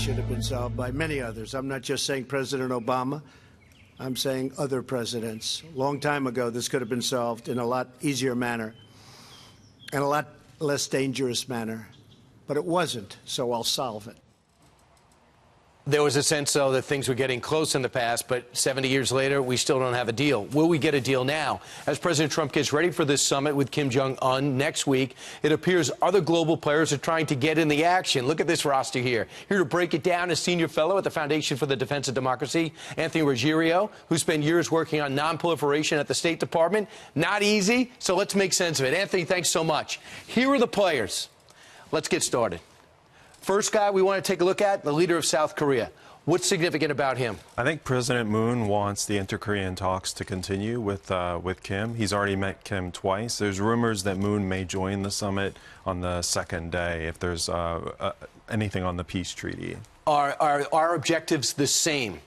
should have been solved by many others. I'm not just saying President Obama. I'm saying other presidents. A long time ago, this could have been solved in a lot easier manner and a lot less dangerous manner. But it wasn't, so I'll solve it. There was a sense, though, that things were getting close in the past, but 70 years later, we still don't have a deal. Will we get a deal now? As President Trump gets ready for this summit with Kim Jong-un next week, it appears other global players are trying to get in the action. Look at this roster here. Here to break it down is senior fellow at the Foundation for the Defense of Democracy, Anthony Ruggiero, who spent years working on nonproliferation at the State Department. Not easy, so let's make sense of it. Anthony, thanks so much. Here are the players. Let's get started. First guy we want to take a look at, the leader of South Korea. What's significant about him? I think President Moon wants the inter-Korean talks to continue with Kim. He's already met Kim twice. There's rumors that Moon may join the summit on the second day if there's anything on the peace treaty. Are our objectives the same?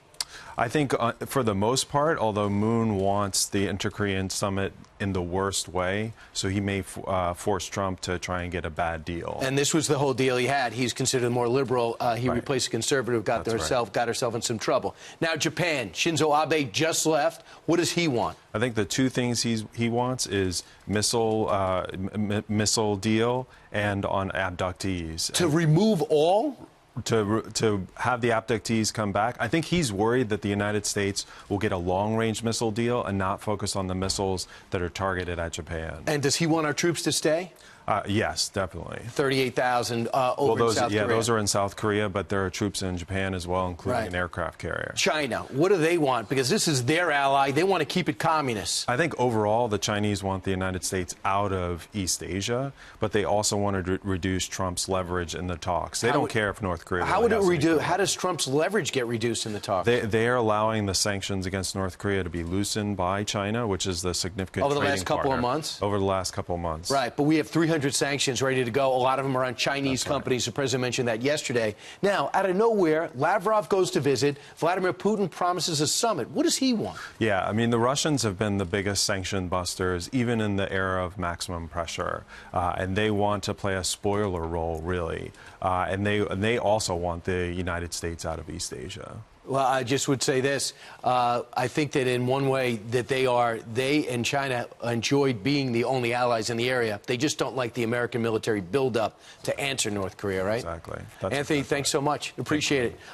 I think for the most part, although Moon wants the inter-Korean summit in the worst way, so he may force Trump to try and get a bad deal. And this was the whole deal he had. He's considered more liberal. He replaced a conservative, got herself in some trouble. Now, Japan, Shinzo Abe just left. What does he want? I think the two things he wants is missile deal and on abductees. To remove all? To have the abductees come back. I think he's worried that the United States will get a long-range missile deal and not focus on the missiles that are targeted at Japan. And does he want our troops to stay? Yes, definitely. 38,000 over in South Korea. Yeah, those are in South Korea, but there are troops in Japan as well, including an aircraft carrier. China, what do they want? Because this is their ally. They want to keep it communist. I think overall the Chinese want the United States out of East Asia, but they also want to reduce Trump's leverage in the talks. They don't care if North Korea. How would it reduce? How does Trump's leverage get reduced in the talks? They are allowing the sanctions against North Korea to be loosened by China, which is the significant over the trading last couple partner. of months. Over the last couple of months. Right, but we have 300 sanctions ready to go. A lot of them are on Chinese companies. The president mentioned that yesterday. Now, out of nowhere, Lavrov goes to visit. Vladimir Putin promises a summit. What does he want? Yeah, I mean, the Russians have been the biggest sanction busters, even in the era of maximum pressure. And they want to play a spoiler role, really. And they also want the United States out of East Asia. Well, I just would say this. I think that in one way that they and China enjoyed being the only allies in the area. They just don't like the American military buildup to answer North Korea, right? Exactly. Anthony, thanks so much. Appreciate it.